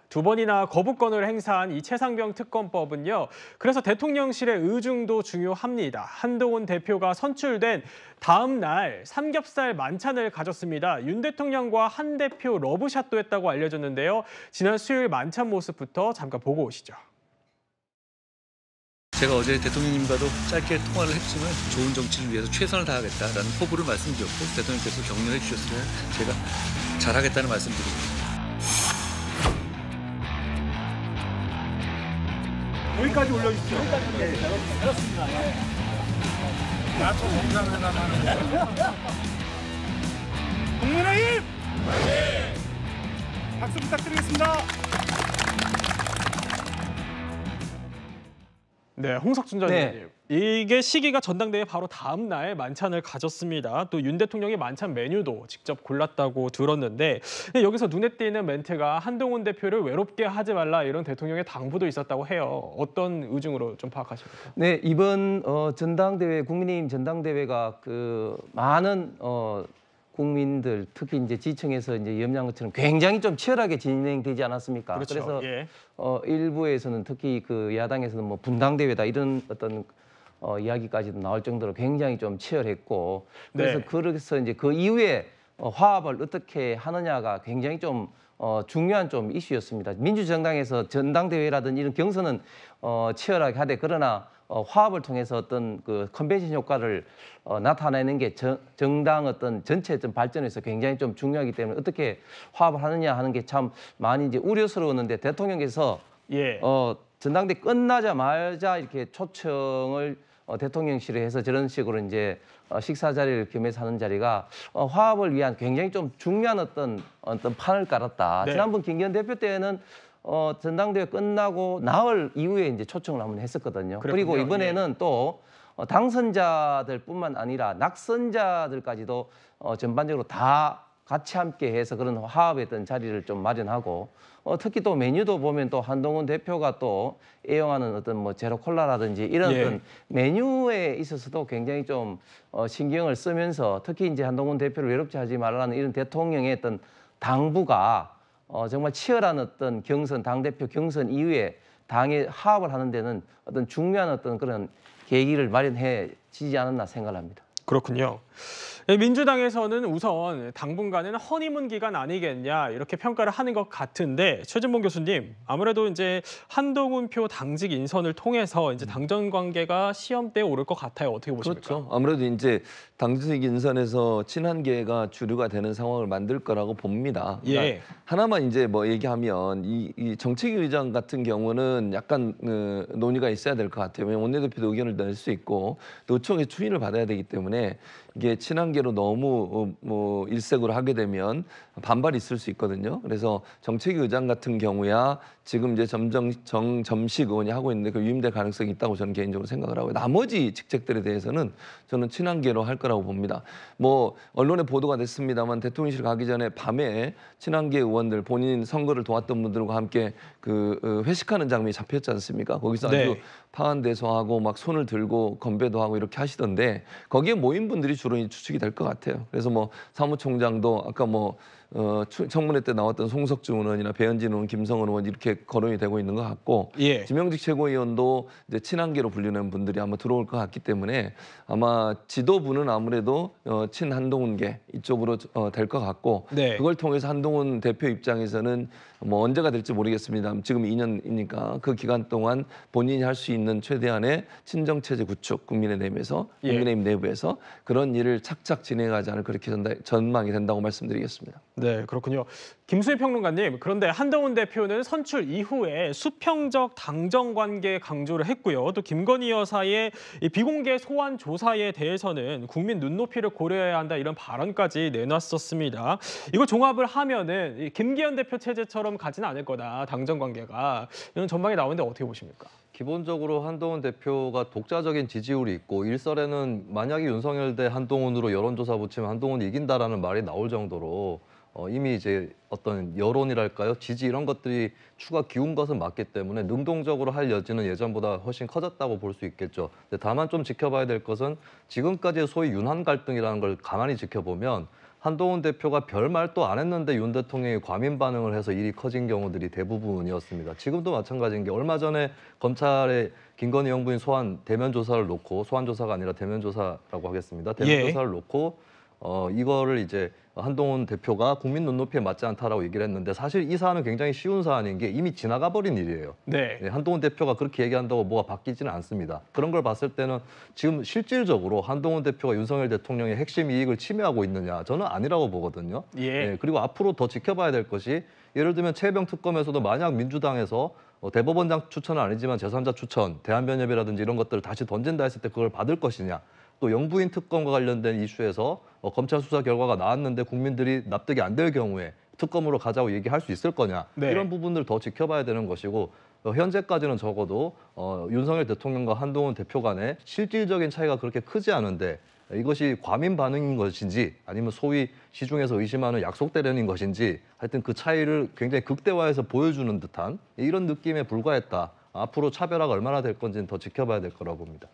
두 번이나 거부권을 행사한 이 최상병 특검법은요. 그래서 대통령실의 의중도 중요합니다. 한동훈 대표가 선출된 다음 날 삼겹살 만찬을 가졌습니다. 윤 대통령과 한 대표 러브샷도 했다고 알려졌는데요. 지난 수요일 만찬 모습부터 잠깐 보고 오시죠. 제가 어제 대통령님과도 짧게 통화를 했지만 좋은 정치를 위해서 최선을 다하겠다라는 포부를 말씀드렸고 대통령께서 격려해 주셨으면 제가 잘하겠다는 말씀드립니다. 여기까지 올려주십시오. 네, 그렇습니다. 나초 정상회담하는 국민의힘! 박수 부탁드리겠습니다. 네, 홍석준 전 의원님. 이게 시기가 전당대회 바로 다음 날 만찬을 가졌습니다. 또 윤 대통령이 만찬 메뉴도 직접 골랐다고 들었는데 여기서 눈에 띄는 멘트가 한동훈 대표를 외롭게 하지 말라 이런 대통령의 당부도 있었다고 해요. 어떤 의중으로 좀 파악하십니까? 네, 이번 전당대회 국민의힘 전당대회가 그 많은 국민들 특히 이제 지층에서 이제 염려한 것처럼 굉장히 좀 치열하게 진행되지 않았습니까? 그렇죠. 그래서 예. 일부에서는 특히 그 야당에서는 뭐 분당대회다 이런 어떤 이야기까지도 나올 정도로 굉장히 좀 치열했고 그래서 네. 그래서 이제 그 이후에 화합을 어떻게 하느냐가 굉장히 좀 중요한 좀 이슈였습니다. 민주정당에서 전당대회라든지 이런 경선은 치열하게 하되 그러나 화합을 통해서 어떤 그 컨벤션 효과를 나타내는 게 정당 어떤 전체 좀 발전에서 굉장히 좀 중요하기 때문에 어떻게 화합을 하느냐 하는 게 참 많이 이제 우려스러웠는데 대통령께서 예. 전당대 끝나자마자 이렇게 초청을 대통령실에 해서 저런 식으로 이제 식사 자리를 겸해서 하는 자리가 화합을 위한 굉장히 좀 중요한 어떤 판을 깔았다. 네. 지난번 김기현 대표 때는 전당대회 끝나고 나흘 이후에 이제 초청을 한번 했었거든요. 그랬군요. 그리고 이번에는 또 당선자들뿐만 아니라 낙선자들까지도 전반적으로 다 같이 함께 해서 그런 화합의 어떤 자리를 좀 마련하고 특히 또 메뉴도 보면 또 한동훈 대표가 또 애용하는 어떤 뭐 제로 콜라라든지 이런 예. 어떤 메뉴에 있어서도 굉장히 좀 신경을 쓰면서 특히 이제 한동훈 대표를 외롭지 하지 말라는 이런 대통령의 어떤 당부가 정말 치열한 어떤 경선 당대표 경선 이후에 당의 화합을 하는 데는 어떤 중요한 어떤 그런 계기를 마련해 지지 않았나 생각합니다. 그렇군요. 민주당에서는 우선 당분간은 허니문 기간 아니겠냐 이렇게 평가를 하는 것 같은데 최진봉 교수님 아무래도 이제 한동훈 표 당직 인선을 통해서 이제 당정 관계가 시험대에 오를 것 같아요. 어떻게 보십니까? 그렇죠. 아무래도 이제 당직 인선에서 친한계가 주류가 되는 상황을 만들 거라고 봅니다. 그러니까 예. 하나만 이제 뭐 얘기하면 이 정책위 의장 같은 경우는 약간 논의가 있어야 될 것 같아요. 왜냐하면 원내대표도 의견을 낼 수 있고 노총의 추인을 받아야 되기 때문에 이게 친한계로 너무 뭐 일색으로 하게 되면 반발이 있을 수 있거든요. 그래서 정책위 의장 같은 경우야 지금 이제 정점식 의원이 하고 있는데 그 유임될 가능성이 있다고 저는 개인적으로 생각을 하고요. 나머지 직책들에 대해서는 저는 친한계로 할 거라고 봅니다. 뭐 언론에 보도가 됐습니다만 대통령실 가기 전에 밤에 친한계 의원들 본인 선거를 도왔던 분들과 함께 그 회식하는 장면이 잡혔지 않습니까? 거기서 아주 네. 파한대소하고 막 손을 들고 건배도 하고 이렇게 하시던데 거기에 모인 분들이 주로 추측이 될 것 같아요. 그래서 뭐 사무총장도 아까 뭐 청문회 때 나왔던 송석준 의원이나 배현진 의원, 김성은 의원 이렇게 거론이 되고 있는 것 같고 예. 지명직 최고위원도 이제 친한계로 불리는 분들이 아마 들어올 것 같기 때문에 아마 지도부는 아무래도 친한동훈계 이쪽으로 될 것 같고 네. 그걸 통해서 한동훈 대표 입장에서는 뭐 언제가 될지 모르겠습니다. 지금 2년이니까 그 기간 동안 본인이 할 수 있는 최대한의 친정체제 구축 국민의힘에서 예. 국민의힘 내부에서 그런 일을 착착 진행하지 않을 그렇게 전망이 된다고 말씀드리겠습니다. 네, 그렇군요. 김수희 평론가님, 그런데 한동훈 대표는 선출 이후에 수평적 당정 관계 강조를 했고요. 또 김건희 여사의 이 비공개 소환 조사에 대해서는 국민 눈높이를 고려해야 한다 이런 발언까지 내놨었습니다. 이걸 종합을 하면은 이 김기현 대표 체제처럼 가지는 않을 거다, 당정 관계가. 이런 전망이 나오는데 어떻게 보십니까? 기본적으로 한동훈 대표가 독자적인 지지율이 있고 일설에는 만약에 윤석열 대 한동훈으로 여론조사 붙이면 한동훈이 이긴다라는 말이 나올 정도로 이미 이제 어떤 여론이랄까요? 지지 이런 것들이 추가 기운 것은 맞기 때문에 능동적으로 할 여지는 예전보다 훨씬 커졌다고 볼 수 있겠죠. 근데 다만 좀 지켜봐야 될 것은 지금까지의 소위 윤한 갈등이라는 걸 가만히 지켜보면 한동훈 대표가 별말도 안 했는데 윤 대통령이 과민 반응을 해서 일이 커진 경우들이 대부분이었습니다. 지금도 마찬가지인 게 얼마 전에 검찰의 김건희 영부인 소환 대면 조사를 놓고 소환 조사가 아니라 대면 조사라고 하겠습니다. 대면 예. 조사를 놓고 이거를 이제 한동훈 대표가 국민 눈높이에 맞지 않다라고 얘기를 했는데 사실 이 사안은 굉장히 쉬운 사안인 게 이미 지나가 버린 일이에요. 네. 한동훈 대표가 그렇게 얘기한다고 뭐가 바뀌지는 않습니다. 그런 걸 봤을 때는 지금 실질적으로 한동훈 대표가 윤석열 대통령의 핵심 이익을 침해하고 있느냐, 저는 아니라고 보거든요. 예. 그리고 앞으로 더 지켜봐야 될 것이 예를 들면 최혜병 특검에서도 만약 민주당에서 대법원장 추천은 아니지만 제3자 추천, 대한변협이라든지 이런 것들을 다시 던진다 했을 때 그걸 받을 것이냐. 또 영부인 특검과 관련된 이슈에서 검찰 수사 결과가 나왔는데 국민들이 납득이 안 될 경우에 특검으로 가자고 얘기할 수 있을 거냐. 네. 이런 부분들 더 지켜봐야 되는 것이고 현재까지는 적어도 윤석열 대통령과 한동훈 대표 간의 실질적인 차이가 그렇게 크지 않은데 이것이 과민 반응인 것인지 아니면 소위 시중에서 의심하는 약속 대련인 것인지 하여튼 그 차이를 굉장히 극대화해서 보여주는 듯한 이런 느낌에 불과했다. 앞으로 차별화가 얼마나 될 건지는 더 지켜봐야 될 거라고 봅니다.